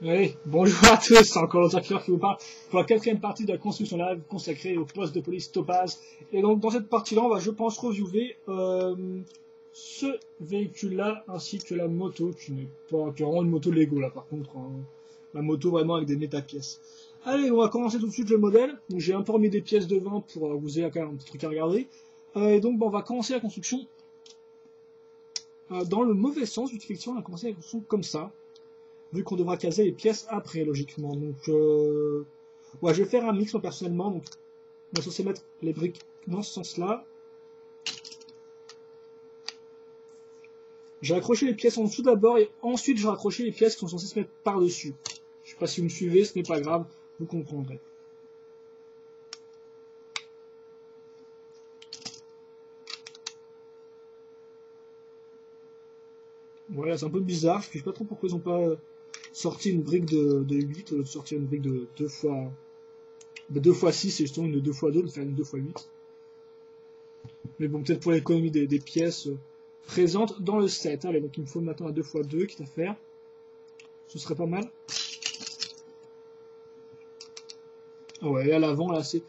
Oui, bonjour à tous, c'est encore l'Auteur qui vous parle pour la quatrième partie de la construction live consacrée au poste de police Topaz. Et donc dans cette partie-là, on va, je pense, reviewer ce véhicule-là ainsi que la moto, qui est vraiment une moto Lego là par contre, hein. La moto vraiment avec des métapièces. Allez, on va commencer tout de suite le modèle. Donc j'ai un peu remis des pièces devant pour vous ayez quand même un petit truc à regarder. Et donc on va commencer la construction dans le mauvais sens, vu qu'effectivement on a commencé la construction comme ça. Vu qu'on devra caser les pièces après, logiquement. Donc, ouais, je vais faire un mix, moi, personnellement. Donc, on est censé mettre les briques dans ce sens-là. J'ai accroché les pièces en dessous d'abord, et ensuite, je vais accrocher les pièces qui sont censées se mettre par-dessus. Je sais pas si vous me suivez, ce n'est pas grave, vous comprendrez. Voilà, c'est un peu bizarre, je ne sais pas trop pourquoi ils n'ont pas sorti une brique de 8 au lieu de sortir une brique de 2 fois... De 2 x 6 et justement une de 2 x 2, de faire une 2 x 8. Mais bon, peut-être pour l'économie des pièces présentes dans le set. Allez, donc il me faut maintenant un 2 x 2, quitte à faire. Ce serait pas mal. Ah ouais, à l'avant, là, c'est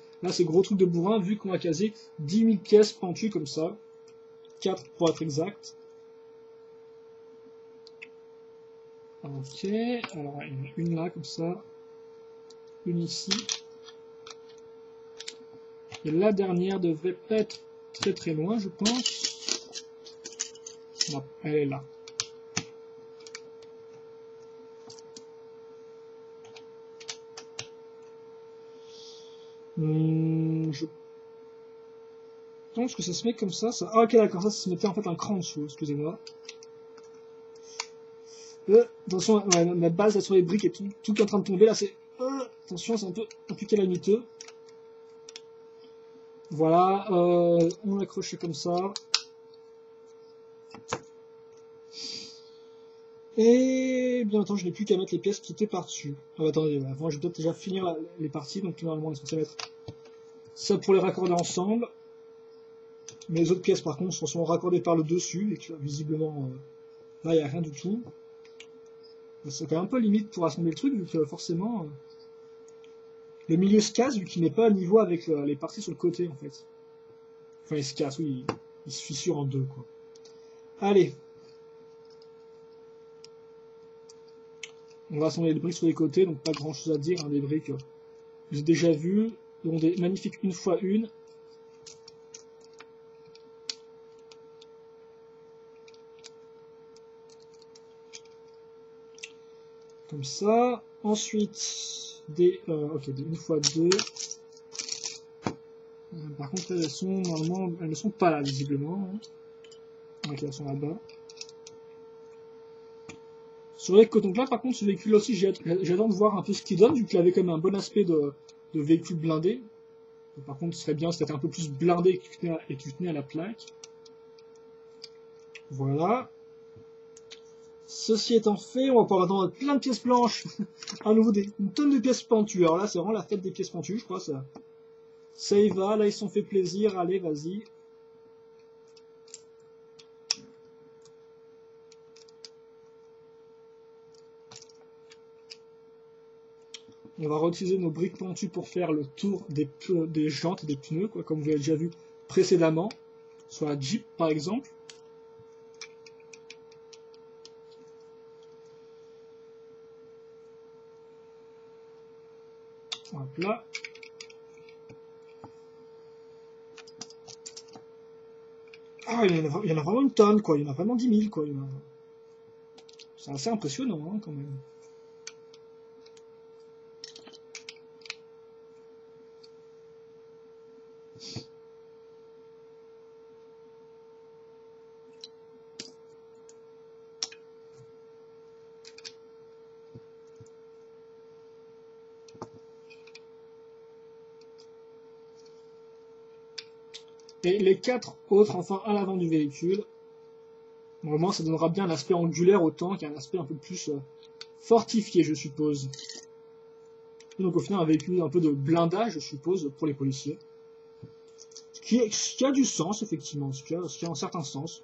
gros truc de bourrin, vu qu'on a casé 10 000 pièces pentues comme ça. 4 pour être exact. Ok, alors il y en a une là, comme ça. Une ici. Et la dernière devrait pas être très très loin, je pense. Non, elle est là. Je pense que ça se met comme ça. Ah ok d'accord, ça se mettait en fait un cran en dessous, excusez-moi. Attention, ouais, ma base là sur les briques et tout qui est en train de tomber là, c'est... attention, c'est un peu calamiteux. Voilà, on l'accroche comme ça. Et bien entendu, je n'ai plus qu'à mettre les pièces qui étaient par-dessus. Ah, attendez, avant je vais peut-être déjà finir les parties, donc normalement on est censé mettre ça pour les raccorder ensemble. Mais les autres pièces par contre sont raccordées par le dessus, et que visiblement là il n'y a rien du tout. C'est quand même un peu limite pour assembler le truc, vu que forcément le milieu se casse, vu qu'il n'est pas à niveau avec les parties sur le côté en fait. Enfin il se casse, oui, il se fissure en deux quoi. Allez. On va assembler les briques sur les côtés, donc pas grand chose à dire, hein, des briques que j'ai déjà vues, dont des magnifiques 1x1. Comme ça. Ensuite, des 1x2. Par contre, elles sont, normalement, elles ne sont pas là, visiblement. Ok, elles sont là-bas. Sur les côtés, donc là, par contre, ce véhicule aussi, j'attends de voir un peu ce qu'il donne, vu qu'il avait quand même un bon aspect de véhicule blindé. Donc, par contre, ce serait bien si c'était un peu plus blindé et que tu tenais à la plaque. Voilà. Ceci étant fait, on va pouvoir attendre plein de pièces blanches. À nouveau, une tonne de pièces pentues. Alors là, c'est vraiment la fête des pièces pentues, je crois. Ça y va, là, ils se sont fait plaisir. Allez, vas-y. On va réutiliser nos briques pentues pour faire le tour des jantes et des pneus, quoi, comme vous l'avez déjà vu précédemment. Sur la Jeep, par exemple. Hop là. Ah, il y en a vraiment une tonne, quoi. Il y en a vraiment 10 000, quoi. C'est assez impressionnant, hein, quand même. Et les 4 autres, enfin, à l'avant du véhicule. Normalement, ça donnera bien un aspect angulaire autant qu'un aspect un peu plus fortifié, je suppose. Et donc, au final, un véhicule un peu de blindage, je suppose, pour les policiers. Ce qui a du sens, effectivement. Ce qui a un certain sens.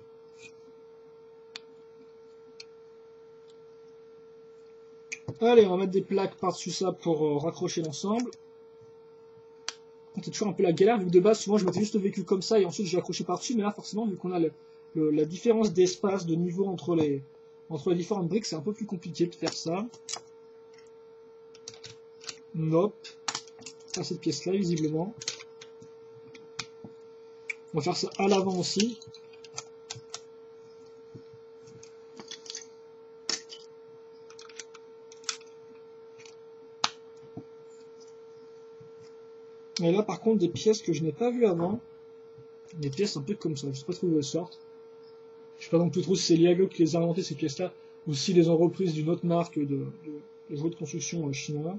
Allez, on va mettre des plaques par-dessus ça pour raccrocher l'ensemble. C'est toujours un peu la galère, vu que de base, souvent, je mettais juste le véhicule comme ça et ensuite j'ai accroché par-dessus. Mais là, forcément, vu qu'on a la différence d'espace, de niveau entre les différentes briques, c'est un peu plus compliqué de faire ça. Nope. Pas cette pièce-là, visiblement. On va faire ça à l'avant aussi. Et là, par contre, des pièces que je n'ai pas vues avant. Des pièces un peu comme ça. Je sais pas trop d'où elles sortent. Je sais pas non plus trop si c'est Liago qui les a inventées, ces pièces-là, ou s'ils les ont reprises d'une autre marque de jouets de construction chinois.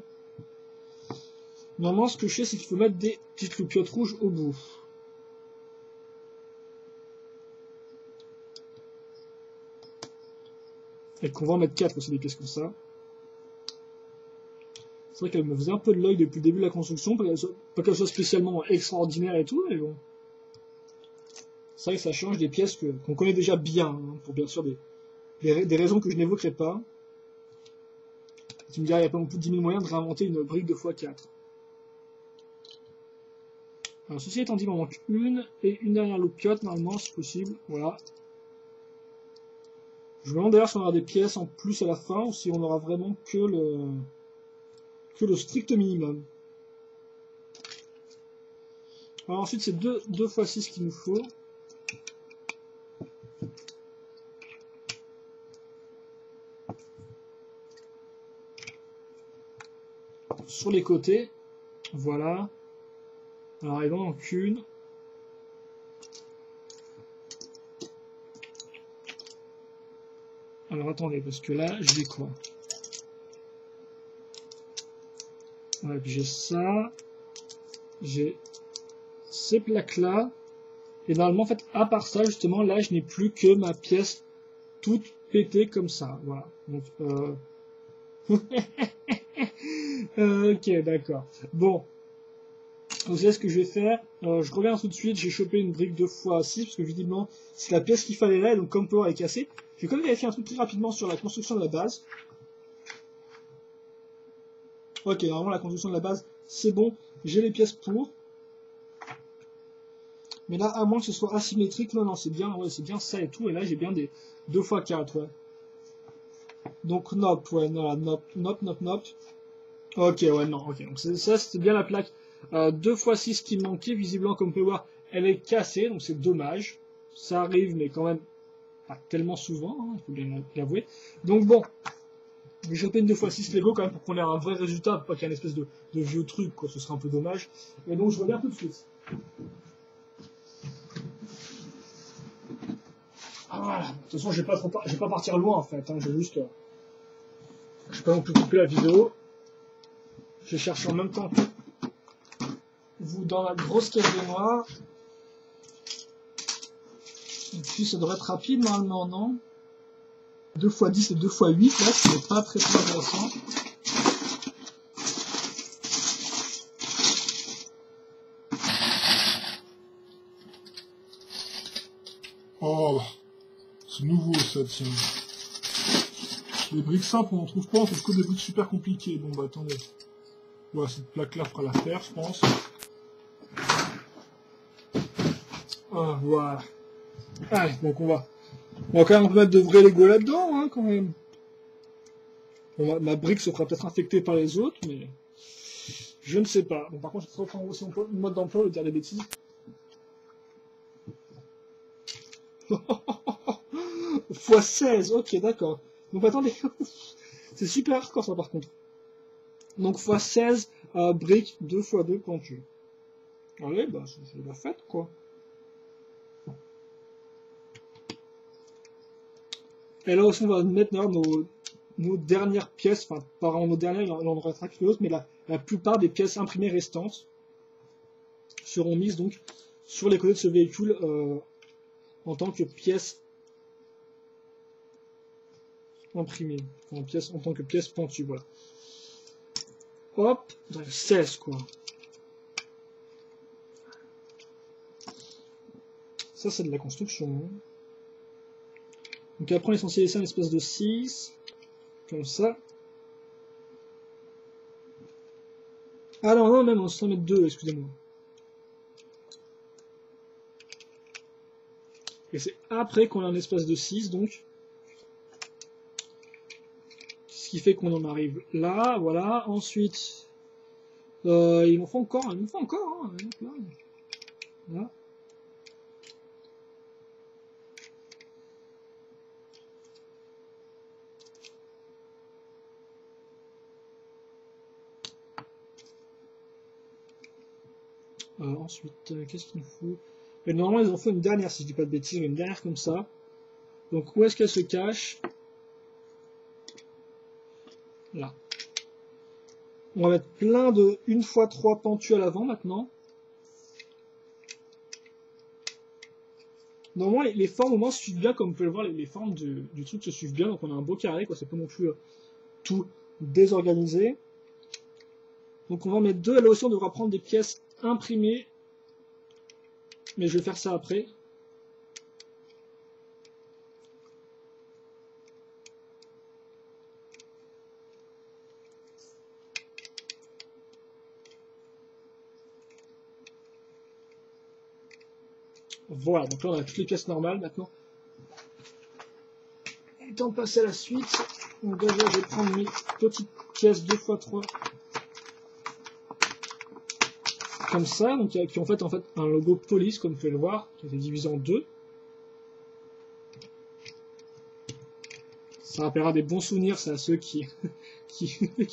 Normalement, ce que je sais, c'est qu'il faut mettre des petites loupiottes rouges au bout. Et qu'on va en mettre 4 aussi, des pièces comme ça. C'est vrai qu'elle me faisait un peu de l'œil depuis le début de la construction, pas qu'elle soit spécialement extraordinaire et tout, mais bon. C'est vrai que ça change des pièces qu'on connaît déjà bien, hein, pour bien sûr des raisons que je n'évoquerai pas. Tu me diras, il n'y a pas non plus 10 000 moyens de réinventer une brique de x4. Alors, ceci étant dit, il m'en manque une, et une dernière loupiote, normalement, si possible. Voilà. Je me demande d'ailleurs si on aura des pièces en plus à la fin, ou si on aura vraiment que le strict minimum. Alors ensuite, c'est 2 x 6 qu'il nous faut. Sur les côtés, voilà. Alors il en manque une. Alors attendez, parce que là, j'ai quoi? Ouais, puis j'ai ça. J'ai ces plaques-là. Et normalement, en fait, à part ça, justement, là, je n'ai plus que ma pièce toute pétée comme ça. Voilà. Donc, ok, d'accord. Bon. Vous savez ce que je vais faire. Je reviens tout de suite. J'ai chopé une brique 2x6 parce que visiblement, c'est la pièce qu'il fallait là. Et donc, comme Power est cassé, je vais quand même vérifier un truc très rapidement sur la construction de la base. Ok, normalement, la construction de la base, c'est bon. J'ai les pièces pour. Mais là, à moins que ce soit asymétrique, non, c'est bien, ouais, c'est bien ça et tout. Et là, j'ai bien des 2x4, ouais. Donc, nope, ouais, non, nope. Ok, ouais, non, ok. Donc, ça, c'était bien la plaque 2x6 qui manquait. Visiblement, comme on peut voir, elle est cassée, donc c'est dommage. Ça arrive, mais quand même pas tellement souvent, hein, il faut bien l'avouer. Donc, bon, j'ai chopé une 2x6 Lego quand même pour qu'on ait un vrai résultat, pas qu'il y ait une espèce de vieux truc, quoi, ce serait un peu dommage. Et donc, je reviens tout de suite. Ah, voilà. De toute façon, je vais pas partir loin en fait. Hein. Je vais pas non plus couper la vidéo. Je cherche en même temps que vous dans la grosse caisse de noix. Et puis ça devrait être rapide normalement, non? 2x10 et 2x8, là, c'est pas très intéressant. Oh, c'est nouveau ça, tiens. Les briques simples, on n'en trouve pas, on trouve que des briques super compliquées. Bon, bah attendez. Ouais, cette plaque-là fera l'affaire, je pense. Ah, voilà. Allez, donc on va quand même mettre de vrais Lego là-dedans, hein, quand même. Bon, ma brique se fera peut-être infectée par les autres, mais je ne sais pas. Bon, par contre, je vais reprendre aussi mon mode d'emploi, le dire des bêtises. x16, ok, d'accord. Donc attendez, c'est super hardcore ça par contre. Donc x16 briques 2x2 pointues. Allez, bah c'est la fête quoi. Et là aussi on va mettre nos dernières pièces, enfin pas vraiment nos dernières, il en aura quelques autres, mais la plupart des pièces imprimées restantes seront mises donc sur les côtés de ce véhicule en tant que pièces imprimées, en tant que pièces pointues, voilà. Hop, 16 quoi. Ça c'est de la construction. Donc après on est censé laisser un espèce de 6, comme ça. Ah non, non, même en 100 mètres 2, excusez-moi. Et c'est après qu'on a un espace de 6, donc. Ce qui fait qu'on en arrive là, voilà. Ensuite, il m'en faut encore, hein, là. Voilà. Ensuite, qu'est-ce qu'il nous faut? Et normalement, ils en font une dernière, si je dis pas de bêtises, une dernière comme ça. Donc, où est-ce qu'elle se cache? Là. On va mettre plein de 1x3 pentus à l'avant maintenant. Normalement, les formes au moins suivent bien, comme vous pouvez le voir, les formes du truc se suivent bien. Donc, on a un beau carré, quoi. C'est pas non plus tout désorganisé. Donc, on va mettre deux. Là aussi, on devra prendre des pièces imprimées. Mais je vais faire ça après. Voilà, donc là on a toutes les pièces normales maintenant. Et temps de passer à la suite. Donc déjà je vais prendre mes petites pièces 2x3 comme ça, donc qui ont en fait un logo police comme vous pouvez le voir, qui a été divisé en deux. Ça rappellera des bons souvenirs, c'est à ceux qui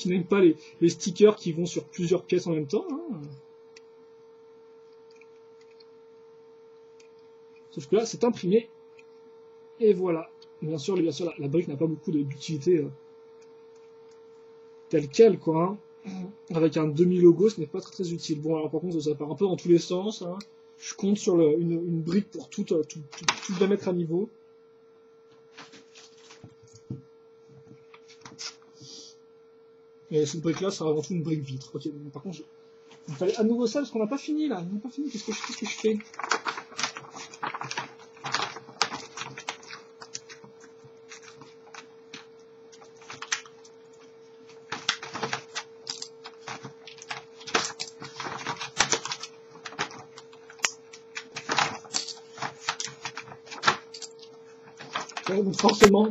n'aiment pas les stickers qui vont sur plusieurs pièces en même temps. Hein. Sauf que là c'est imprimé. Et voilà. Bien sûr, la brique n'a pas beaucoup d'utilité telle quelle, quoi. Hein. Avec un demi-logo, ce n'est pas très utile. Bon, alors par contre, ça part un peu dans tous les sens. Hein. Je compte sur une brique pour tout bien mettre à niveau. Et cette brique-là sera avant tout une brique vitre. Ok, donc, par contre, il fallait à nouveau ça parce qu'on n'a pas fini là. On n'a pas fini. Qu'est-ce que je fais? Ouais, donc forcément,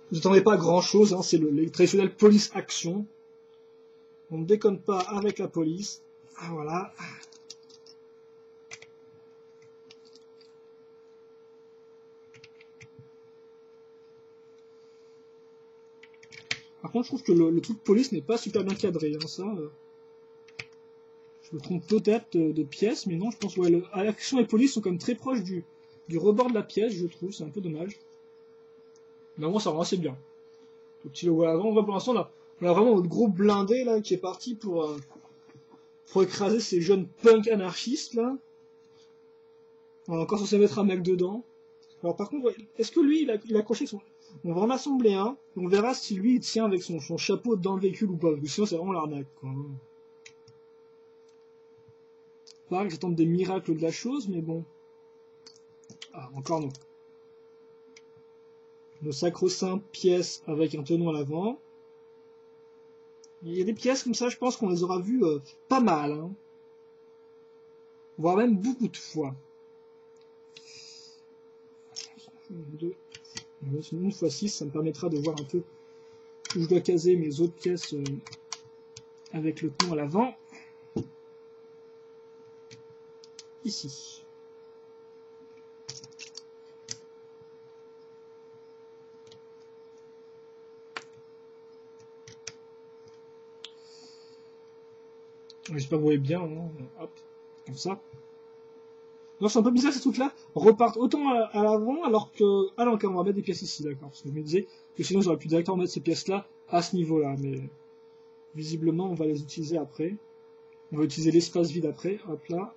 vous n'attendez pas à grand chose. Hein, c'est les traditionnels police action. On ne déconne pas avec la police. Ah, voilà. Par contre, je trouve que le truc police n'est pas super bien cadré. Hein, ça, je me trompe peut-être de pièce, mais non, je pense ouais, l'action et le police sont quand même très proches du rebord de la pièce, je trouve. C'est un peu dommage. Mais moi, ça rend assez bien. Le petit logo à l'avant. On voit pour l'instant, on a vraiment notre gros blindé là qui est parti pour écraser ces jeunes punks anarchistes là. On est encore censé mettre un mec dedans. Alors par contre, est-ce que lui, il a accroché son... On va en assembler un, on verra si lui il tient avec son chapeau dans le véhicule ou pas, parce que sinon c'est vraiment l'arnaque, quoi. Pas que j'attende des miracles de la chose, mais bon. Ah, encore non. Nos sacro-saintes pièces avec un tenon à l'avant. Il y a des pièces comme ça, je pense qu'on les aura vues pas mal, hein. Voire même beaucoup de fois. Une fois 6, ça me permettra de voir un peu où je dois caser mes autres pièces avec le tenon à l'avant. Ici. J'espère que vous voyez bien, hein. Hop, comme ça. Non, c'est un peu bizarre ces trucs-là repartent autant à l'avant alors que... Ah non, on va mettre des pièces ici, d'accord. Parce que je me disais que sinon j'aurais pu directement mettre ces pièces-là à ce niveau-là, mais visiblement on va les utiliser après. On va utiliser l'espace vide après, hop là.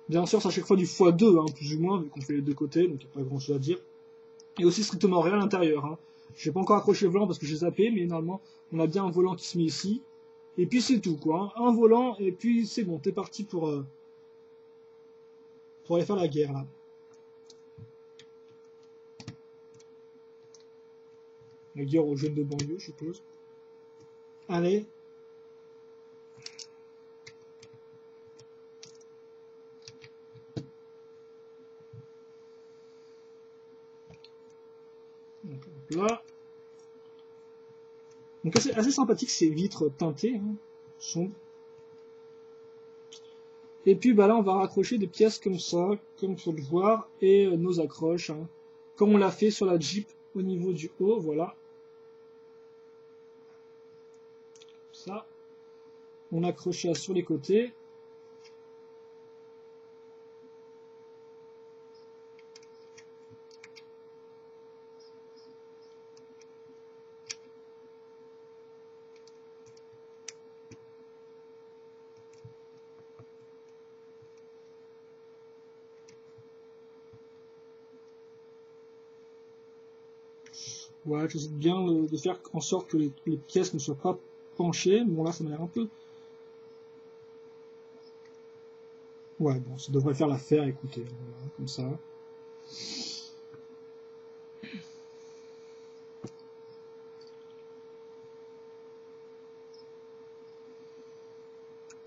Bien sûr, c'est à chaque fois du x2, hein, plus ou moins, vu qu'on fait les deux côtés, donc il n'y a pas grand-chose à dire. Et aussi strictement rien à l'intérieur. Hein. Je n'ai pas encore accroché le volant parce que j'ai zappé, mais normalement on a bien un volant qui se met ici. Et puis c'est tout, quoi. Hein. Un volant, et puis c'est bon, t'es parti pour aller faire la guerre, là. La guerre aux jeunes de banlieue, je suppose. Allez. Donc, là. Donc assez sympathique ces vitres teintées, hein, sombres. Et puis bah là on va raccrocher des pièces comme ça, comme il faut le voir, et nos accroches, hein, comme on l'a fait sur la Jeep au niveau du haut, voilà. Ça. On accroche ça sur les côtés. Ouais, j'essaie bien de faire en sorte que les pièces ne soient pas penchées. Bon là ça m'a l'air un peu... Ouais, bon, ça devrait faire l'affaire, écoutez, voilà, comme ça.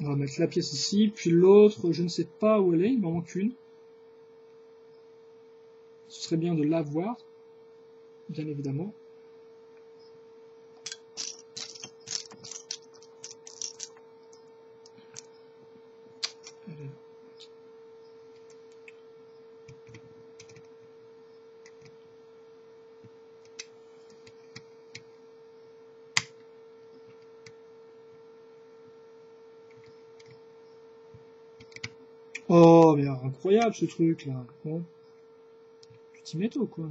On va mettre la pièce ici, puis l'autre, je ne sais pas où elle est, il m'en manque une. Ce serait bien de la voir, bien évidemment. Elle est là. Oh, mais incroyable ce truc là. Bon, tu t'y mets toi quoi.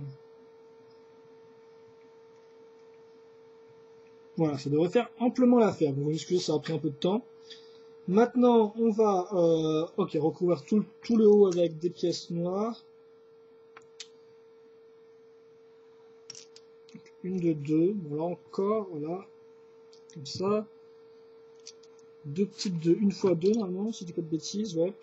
Voilà, ça devrait faire amplement l'affaire. Bon, vous excusez, ça a pris un peu de temps. Maintenant, on va ok, recouvrir tout le haut avec des pièces noires. Une de deux. Bon, là encore, voilà. Comme ça. Deux petites de 1x2 normalement, si je dis pas de bêtises, ouais.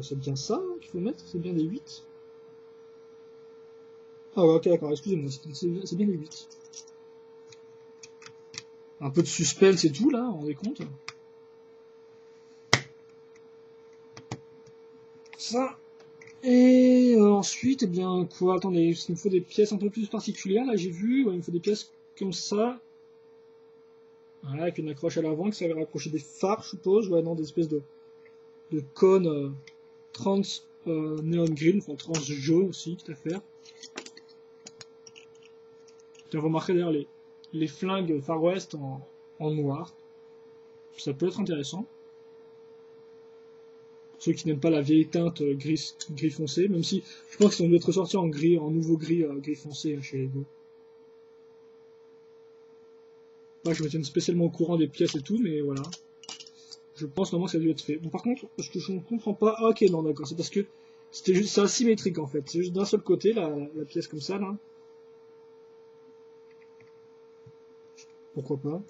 C'est bien ça hein, qu'il faut mettre, c'est bien des 8. Ah ouais, ok, d'accord, excusez-moi, c'est bien des 8. Un peu de suspense et tout, là, on est compte. Ça. Et ensuite, eh bien, quoi, attendez, il me faut des pièces un peu plus particulières, là, j'ai vu, ouais, il me faut des pièces comme ça. Voilà, avec une accroche à l'avant, qui servait à raccrocher des phares, je suppose, ouais, non, des espèces de cônes trans neon green, enfin trans jaune aussi, tout à fait. Vous remarqué d'ailleurs les flingues Far West en noir. Ça peut être intéressant. Pour ceux qui n'aiment pas la vieille teinte gris foncé, même si je pense qu'ils ont dû être sortis en gris, en nouveau gris foncé chez Lego. Moi je me tiens spécialement au courant des pièces et tout, mais voilà. Je pense normalement que ça a dû être fait. Bon par contre, ce que je ne comprends pas... Ah, ok, non d'accord, c'est parce que c'était juste c'est asymétrique en fait. C'est juste d'un seul côté, la pièce comme ça là. Pourquoi pas.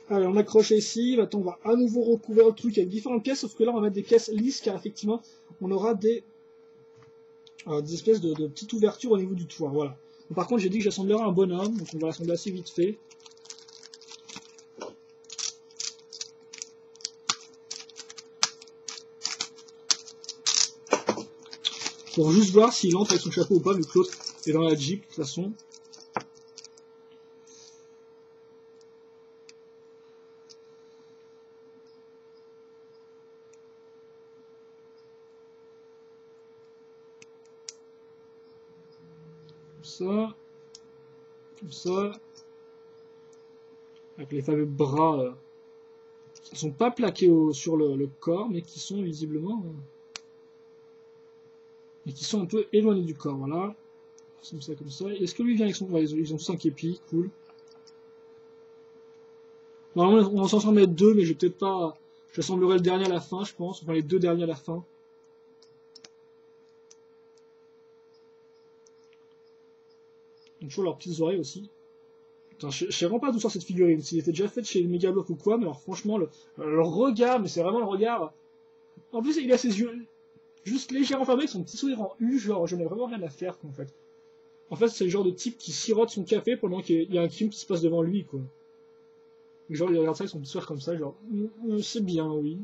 Allez, on accroche ici, maintenant on va à nouveau recouvrir le truc avec différentes pièces, sauf que là on va mettre des pièces lisses car effectivement on aura des espèces de petites ouvertures au niveau du toit, voilà. Donc, par contre j'ai dit que j'assemblerai un bonhomme, donc on va l'assembler assez vite fait. Pour juste voir s'il entre avec son chapeau ou pas, vu que l'autre est dans la Jeep de toute façon. Comme ça, avec les fameux bras qui ne sont pas plaqués sur le corps, mais qui sont visiblement et qui sont un peu éloignés du corps, voilà. Comme ça, comme ça. Est-ce que lui vient avec son... Ouais, ils ont tous un képi, cool. Normalement, on va s'en mettre deux, mais je vais peut-être pas... J'assemblerai le dernier à la fin, je pense. Enfin, les deux derniers à la fin. Ils ont toujours leurs petites oreilles aussi. Putain, je sais vraiment pas d'où sort cette figurine. S'il était déjà fait chez Megablock ou quoi, mais alors franchement, le regard, mais c'est vraiment le regard. En plus, il a ses yeux juste légèrement fermés, avec son petit sourire en U, genre, j'en ai vraiment rien à faire, quoi, en fait. En fait, c'est le genre de type qui sirote son café pendant qu'il y a un crime qui se passe devant lui, quoi. Genre, il regarde ça avec son petit sourire comme ça, genre, c'est bien, oui.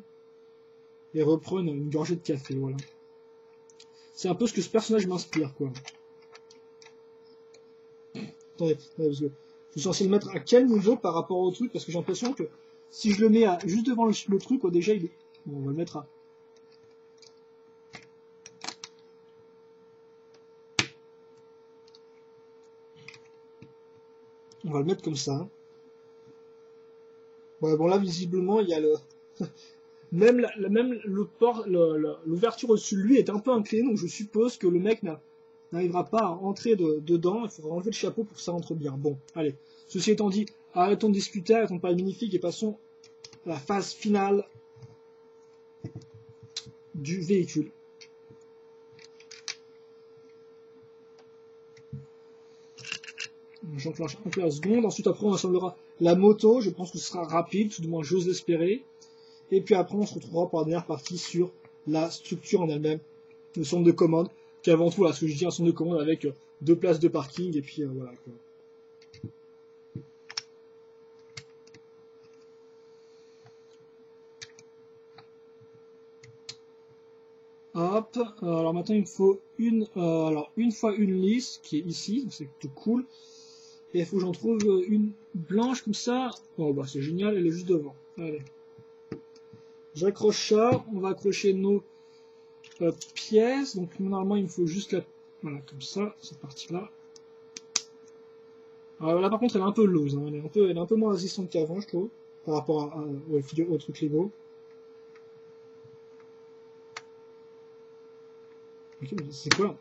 Et reprend une gorgée de café, voilà. C'est un peu ce que ce personnage m'inspire, quoi. Attendez, parce que je suis censé le mettre à quel niveau par rapport au truc, parce que j'ai l'impression que si je le mets juste devant le truc, quoi, déjà, il est... Bon, on va le mettre à... On va le mettre comme ça. Ouais, bon, là, visiblement, il y a le... Même l'ouverture au-dessus de lui est un peu inclinée, donc je suppose que le mec n'arrivera pas à entrer dedans. Il faudra enlever le chapeau pour que ça entre bien. Bon, allez. Ceci étant dit, arrêtons de discuter, arrêtons de parler magnifique et passons à la phase finale du véhicule. J'enclenche un peu la seconde. Ensuite, après, on assemblera la moto. Je pense que ce sera rapide, tout du moins j'ose l'espérer. Et puis après, on se retrouvera pour la dernière partie sur la structure en elle-même, le centre de commande, qui est avant tout, là, ce que je dis, un centre de commande avec 2 places de parking, et puis voilà, quoi. Hop, alors maintenant il me faut une fois une liste qui est ici, donc c'est plutôt cool. Et il faut que j'en trouve une blanche comme ça. Oh bah c'est génial, elle est juste devant. Allez. J'accroche ça, on va accrocher nos pièces. Donc normalement il me faut juste la... Voilà, comme ça, cette partie-là. Alors là par contre elle est un peu loose, hein. Elle est un peu moins résistante qu'avant je trouve, par rapport au truc Lego. Ok, mais c'est quoi?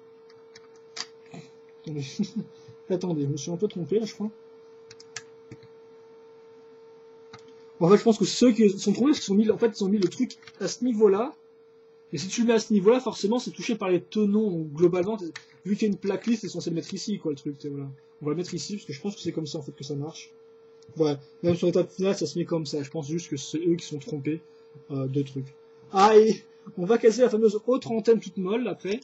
Attendez. Attendez, je me suis un peu trompé là je crois. En fait je pense que ceux qui sont trompés, c'est qu'ils ils ont mis le truc à ce niveau-là. Et si tu le mets à ce niveau-là, forcément, c'est touché par les tenons. Donc, globalement, vu qu'il y a une plaque lisse, c'est censé le mettre ici, quoi, le truc. Voilà. On va le mettre ici, parce que je pense que c'est comme ça, en fait, que ça marche. Ouais. Même sur l'étape finale, ça se met comme ça. Je pense juste que c'est eux qui sont trompés de trucs. Ah, et on va casser la fameuse autre antenne toute molle, après.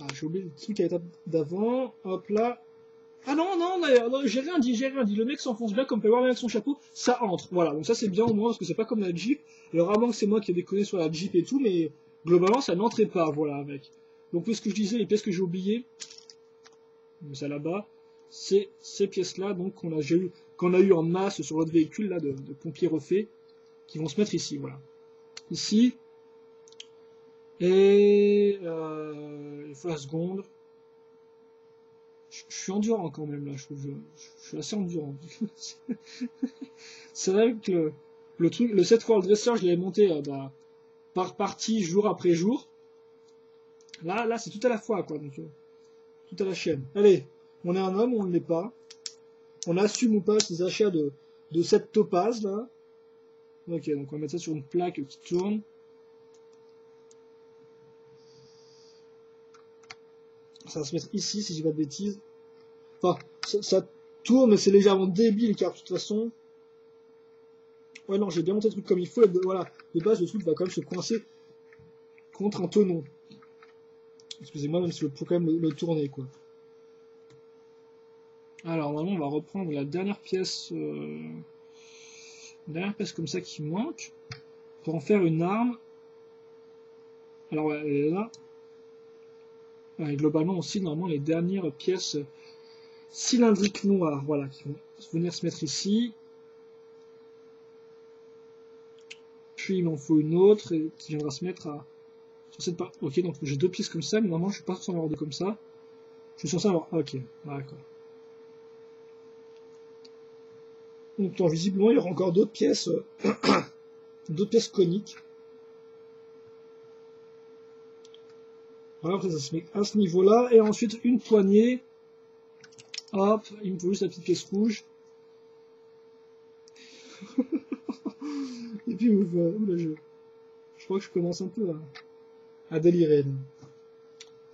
Ah, j'ai oublié le truc à l'étape d'avant. Hop là. Ah non, non, d'ailleurs, non, j'ai rien dit, j'ai rien dit. Le mec s'enfonce bien, comme on peut voir avec son chapeau, ça entre. Voilà, donc ça c'est bien au moins, parce que c'est pas comme la Jeep. Alors, avant que c'est moi qui ai déconné sur la Jeep et tout, mais globalement, ça n'entrait pas, voilà, avec. Donc, ce que je disais, les pièces que j'ai oubliées, ça là-bas, c'est ces pièces-là, donc qu'on a eu en masse sur l'autre véhicule, là, de pompiers refaits, qui vont se mettre ici, voilà. Ici, et il faut la seconde. Je suis endurant quand même là, je suis assez endurant. C'est vrai que le 7 World Dresser, je l'avais monté par partie, jour après jour. Là, c'est tout à la fois, quoi, donc tout à la chaîne. Allez, on est un homme ou on ne l'est pas. On assume ou pas ces achats de cette topaz là. Ok, donc on va mettre ça sur une plaque qui tourne. Ça va se mettre ici si j'ai pas de bêtises. Enfin, ça tourne, mais c'est légèrement débile car de toute façon. Ouais, non, j'ai bien monté le truc comme il faut. Et voilà, de base, le truc va quand même se coincer contre un tenon. Excusez-moi, même si je peux quand même le tourner, quoi. Alors, normalement, on va reprendre la dernière pièce comme ça qui manque pour en faire une arme. Alors, ouais, elle est là. Ouais, globalement, aussi, normalement, les dernières pièces cylindriques noires, voilà, qui vont venir se mettre ici. Puis, il m'en faut une autre qui viendra se mettre sur cette partie. Ok, donc j'ai 2 pièces comme ça, mais normalement, je suis pas censé en avoir 2 comme ça. Je suis censé avoir... Ok, d'accord. Donc, visiblement, il y aura encore d'autres pièces, coniques. Voilà, ça se met à ce niveau-là. Et ensuite, une poignée. Hop, il me faut juste la petite pièce rouge. Et puis, oula, je crois que je commence un peu à délirer. Là.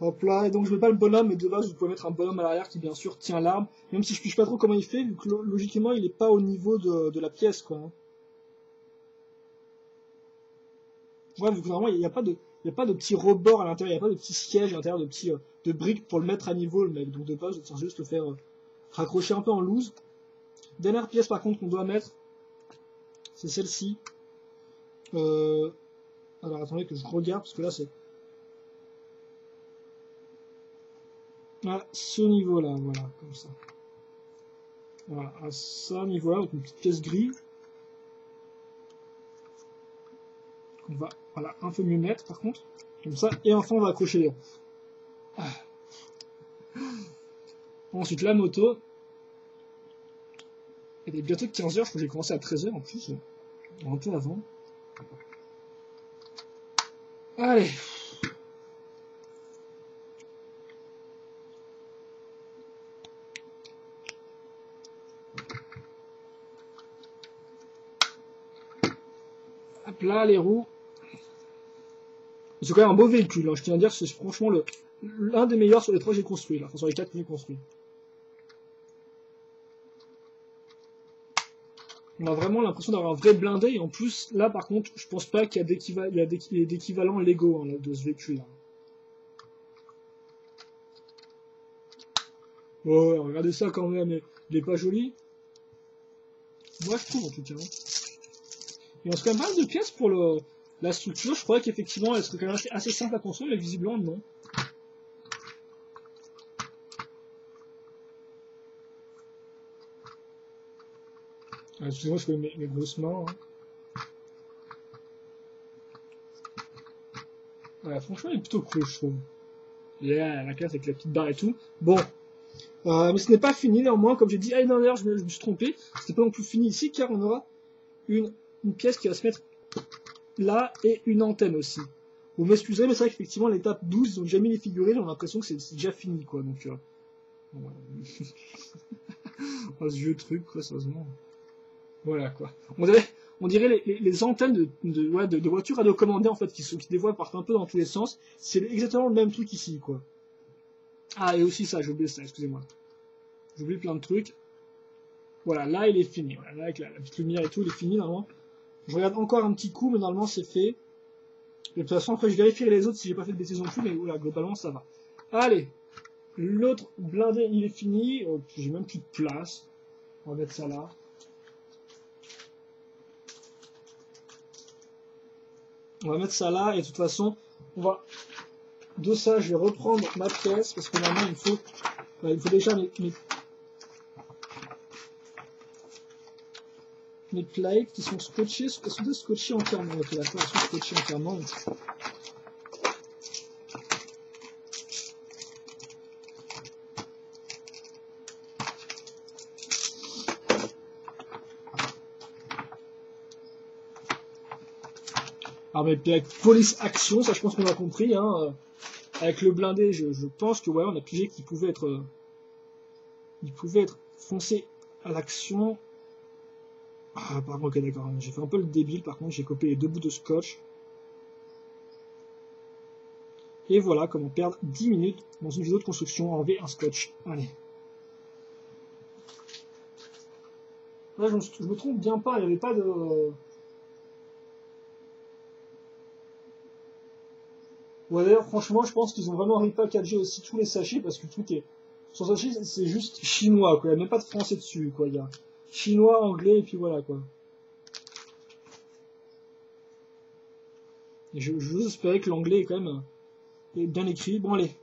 Hop là, et donc je mets pas le bonhomme, mais de base vous pouvez mettre un bonhomme à l'arrière qui bien sûr tient l'arme, même si je piche pas trop comment il fait, vu que logiquement il est pas au niveau de la pièce quoi. Hein. Ouais, vu que vraiment il n'y a pas de, il y a pas de petit rebord à l'intérieur, il n'y a pas de petit siège à l'intérieur, de petits de briques pour le mettre à niveau le mec. Donc de base, je juste le faire raccrocher un peu en loose. Dernière pièce par contre qu'on doit mettre, c'est celle-ci. Alors attendez que je regarde parce que là c'est à ce niveau-là, voilà, comme ça. Voilà, à ce niveau-là, donc une petite pièce grise. On va voilà, un peu mieux mettre par contre, comme ça, et enfin on va accrocher les ronds. Ah. Ensuite la moto, elle est bientôt 15 h, je crois que j'ai commencé à 13 h en plus, un peu avant. Allez. Hop là, les roues. C'est quand même un beau véhicule, hein. Je tiens à dire que c'est franchement l'un des meilleurs sur les 3 que j'ai construit, là. Enfin, sur les 4 que j'ai construits. On a vraiment l'impression d'avoir un vrai blindé, et en plus, là par contre, je pense pas qu'il y a d'équivalent Lego hein, de ce véhicule. Là. Ouais, regardez ça quand même, il est pas joli. Moi je trouve en tout cas. Il reste quand même pas mal de pièces pour la structure, je croyais qu'effectivement elle serait quand même assez simple à construire, mais visiblement non. Excusez-moi, je fais mes grosses mains. Hein. Ouais, franchement, il est plutôt cool, je trouve. Yeah, la classe avec la petite barre et tout. Bon, mais ce n'est pas fini, néanmoins, comme j'ai dit, ah non, d'ailleurs, je me suis trompé. C'était pas non plus fini ici, car on aura une pièce qui va se mettre là et une antenne aussi. Vous m'excuserez, mais c'est vrai qu'effectivement, l'étape 12, ils ont déjà mis les figurines, on a l'impression que c'est déjà fini, quoi. Donc, bon, oh, ce vieux truc, quoi, sérieusement. Voilà, quoi. On dirait les antennes de voitures radiocommandées, en fait, qui dévoilent, partent un peu dans tous les sens. C'est exactement le même truc ici, quoi. Ah, et aussi ça, j'ai oublié ça, excusez-moi. J'ai oublié plein de trucs. Voilà, là, il est fini. Voilà, là, avec la petite lumière et tout, il est fini, normalement. Je regarde encore un petit coup, mais normalement, c'est fait. Et de toute façon, après, je vérifierai les autres si j'ai pas fait de bêtises non plus, mais voilà, globalement, ça va. Allez, l'autre blindé, il est fini. Oh, j'ai même plus de place. On va mettre ça là. On va mettre ça là, et de toute façon, on va... De ça, je vais reprendre ma pièce, parce que normalement, il faut déjà mes plates qui sont scotchées, elles sont scotchées entièrement. Ok, d'accord, elles sont scotchées entièrement. Alors mes plates police action, ça je pense qu'on a compris. Hein. Avec le blindé, je pense que ouais, on a pigé qu'il pouvait être, foncé à l'action. Ah, par contre, ok, d'accord. J'ai fait un peu le débile, par contre, j'ai copié les 2 bouts de scotch. Et voilà comment perdre 10 minutes dans une vidéo de construction à enlever un scotch. Allez. Là, je me trompe bien pas, il n'y avait pas de... Ouais, d'ailleurs, franchement, je pense qu'ils ont vraiment repackagé aussi tous les sachets, parce que tout est... Sur sachet, c'est juste chinois, quoi. Il n'y a même pas de français dessus, quoi. Il y a chinois, anglais, et puis voilà, quoi. Et je veux espérer que l'anglais est quand même bien écrit. Bon, allez.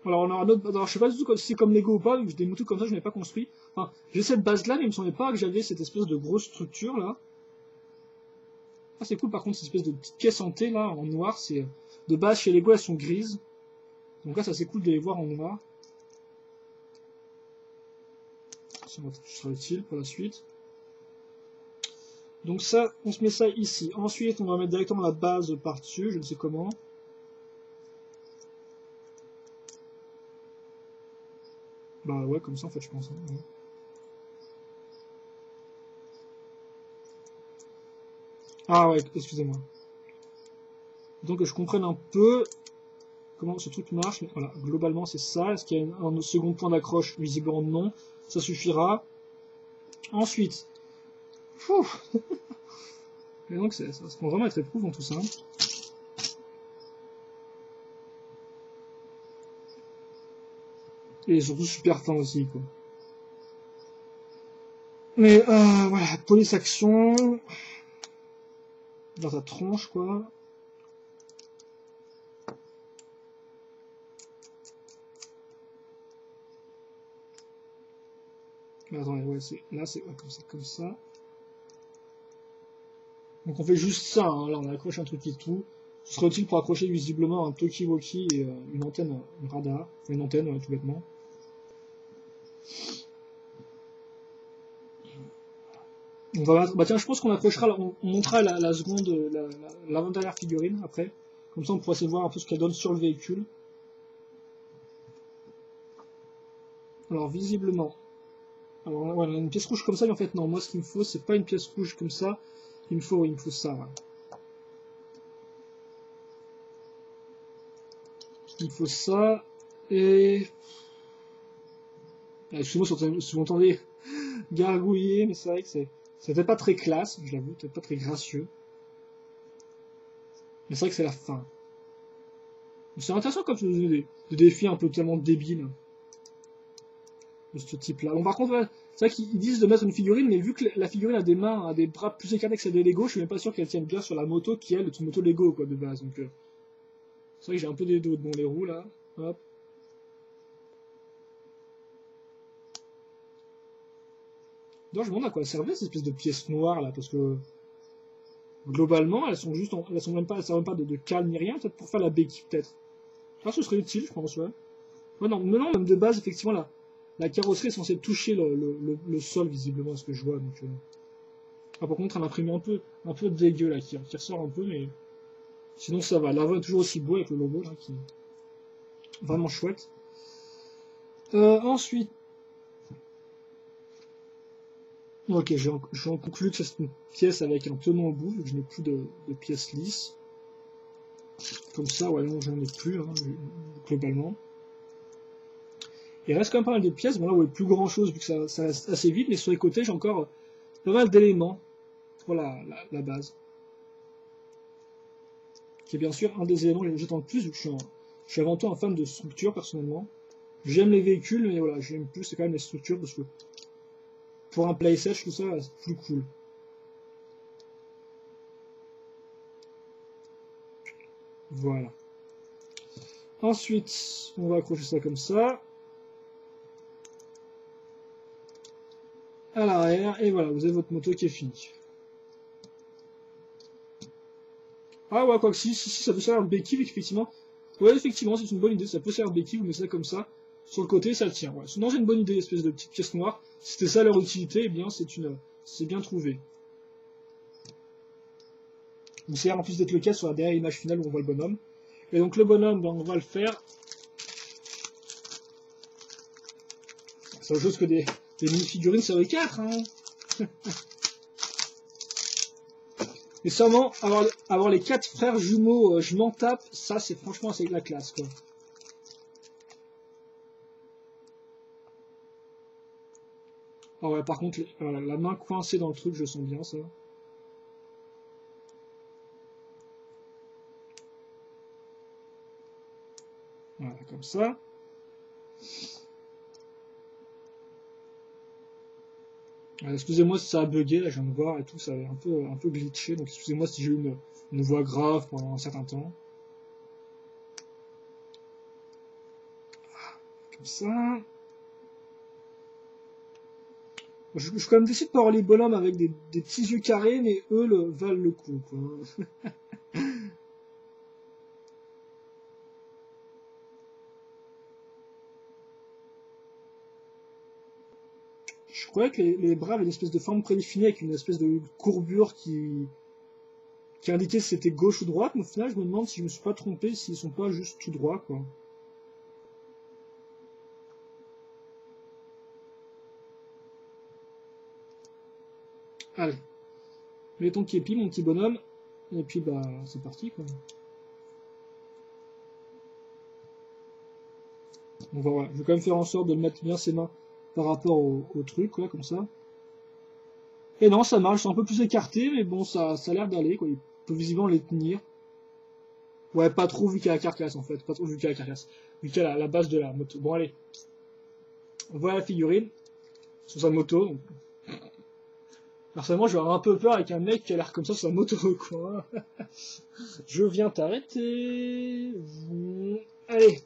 Alors, on aura un autre... Alors, je sais pas du tout si c'est comme Lego ou pas, vu que des moutons comme ça, je n'ai pas construit. Enfin, j'ai cette base-là, mais il me semblait pas que j'avais cette espèce de grosse structure, là. Ah, c'est cool, par contre, cette espèce de petite pièce en T, là, en noir, c'est... De base, chez Lego, elles sont grises. Donc là, ça c'est cool de les voir en noir. Ça sera utile pour la suite. Donc ça, on se met ça ici. Ensuite, on va mettre directement la base par-dessus, je ne sais comment. Bah ouais, comme ça en fait, je pense. Hein, ouais. Ah ouais, excusez-moi. Donc que je comprenne un peu comment ce truc marche, mais voilà, globalement c'est ça. Est-ce qu'il y a un second point d'accroche? Visiblement non, ça suffira. Ensuite, et donc ça se prend vraiment être éprouvant tout ça. Et surtout super fin aussi, quoi. Mais voilà, police action. Dans ta tronche, quoi. Mais attendez, ouais, là c'est ouais, comme ça. Donc on fait juste ça, hein. Là on accroche un truc et tout. Ce serait utile pour accrocher visiblement un Talkie-Walkie et une antenne, une radar. Enfin, une antenne, ouais, tout bêtement. On va mettre, bah tiens, je pense qu'on accrochera, on montrera la seconde, l'avant-dernière figurine après. Comme ça on pourra essayer de voir un peu ce qu'elle donne sur le véhicule. Alors visiblement, alors ouais, on a une pièce rouge comme ça, mais en fait non, moi ce qu'il me faut, c'est pas une pièce rouge comme ça. Il me faut ça. Ouais. Il me faut ça et excusez-moi si vous entendez gargouiller, mais c'est vrai que c'était pas très classe, je l'avoue, peut-être pas très gracieux. Mais c'est vrai que c'est la fin. C'est intéressant comme des défis un peu tellement débiles de ce type-là. Bon, par contre, ouais, c'est vrai qu'ils disent de mettre une figurine, mais vu que la figurine a des mains, a des bras plus écartés que celle des Lego, je suis même pas sûr qu'elle tienne bien sur la moto qui est une moto Lego quoi de base. Donc c'est vrai que j'ai un peu des doutes. Bon, les roues là, hop. Donc je me demande à quoi elles servaient ces espèces de pièces noires là, parce que globalement elles sont juste, elles servent même pas de calme ni rien, peut-être pour faire la béquille peut-être. Ah, ce serait utile, je pense, ouais. Ouais, non, même de base, effectivement, la carrosserie est censée toucher le sol, visiblement, à ce que je vois. Donc, ah, par contre, elle a imprimé un peu dégueu, là, qui ressort un peu, mais sinon, ça va. L'avant est toujours aussi beau avec le logo, là, qui est vraiment chouette. Ensuite, ok, j'en conclus que c'est une pièce avec un tenant au bout, vu que je n'ai plus de pièces lisses. Comme ça, ouais, non, j'en ai plus, hein, globalement. Il reste quand même pas mal de pièces, bon là, ouais, plus grand chose, vu que ça reste assez vite, mais sur les côtés, j'ai encore pas mal d'éléments pour la base. Qui est bien sûr un des éléments que j'attends le plus, vu que je suis avant tout un fan de structure, personnellement. J'aime les véhicules, mais voilà, j'aime plus, c'est quand même les structures, parce que pour un playset, je trouve ça plus cool. Voilà. Ensuite, on va accrocher ça comme ça. À l'arrière, et voilà, vous avez votre moto qui est finie. Ah ouais, quoi que si, ça peut servir de béquille, effectivement. Ouais, effectivement, c'est une bonne idée, ça peut servir de béquille, vous mettez ça comme ça. Sur le côté, ça tient. Ouais. Sinon, c'est une bonne idée, espèce de petite pièce noire. Si c'était ça leur utilité, eh bien, c'est bien trouvé. Donc, c'est en plus d'être le cas sur la dernière image finale où on voit le bonhomme. Et donc, le bonhomme, ben, on va le faire. C'est autre chose que des mini-figurines sur les 4, hein. Et sûrement, avoir les 4 frères jumeaux, je m'en tape, ça, c'est franchement assez de la classe, quoi. Ah ouais, par contre, la main coincée dans le truc, je sens bien ça. Voilà, comme ça. Excusez-moi si ça a bugué, là je viens de voir et tout, ça a un peu glitché, donc excusez-moi si j'ai eu une voix grave pendant un certain temps. Comme ça. Je suis quand même déçu de pas avoir les bonhommes avec des petits yeux carrés, mais eux valent le coup, quoi. Je croyais que les bras avaient une espèce de forme prédéfinie avec une espèce de courbure qui indiquait si c'était gauche ou droite, mais au final je me demande si je me suis pas trompé, s'ils sont pas juste tout droits, quoi. Allez, mets ton képi, mon petit bonhomme, et puis bah c'est parti, quoi. Donc voilà, je vais quand même faire en sorte de le mettre bien ses mains par rapport au truc, quoi, comme ça. Et non, ça marche, c'est un peu plus écarté, mais bon, ça a l'air d'aller, quoi. Il peut visiblement les tenir. Ouais, pas trop vu qu'il y a la carcasse, en fait. Pas trop vu qu'il y a la carcasse. Vu qu'il y a la base de la moto. Bon, allez. Voilà la figurine. Sur sa moto. Donc. Personnellement, je vais avoir un peu peur avec un mec qui a l'air comme ça sur sa moto, quoi. Je viens t'arrêter. Allez.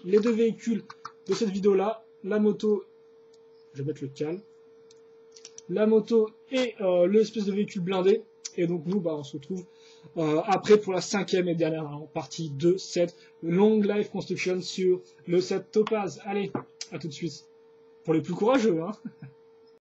Les deux véhicules de cette vidéo-là. La moto. Je vais mettre le cal. La moto et l'espèce de véhicule blindé. Et donc nous, bah, on se retrouve après pour la 5e et dernière partie de cette Long Life Construction sur le set Topaz. Allez, à tout de suite. Pour les plus courageux, hein.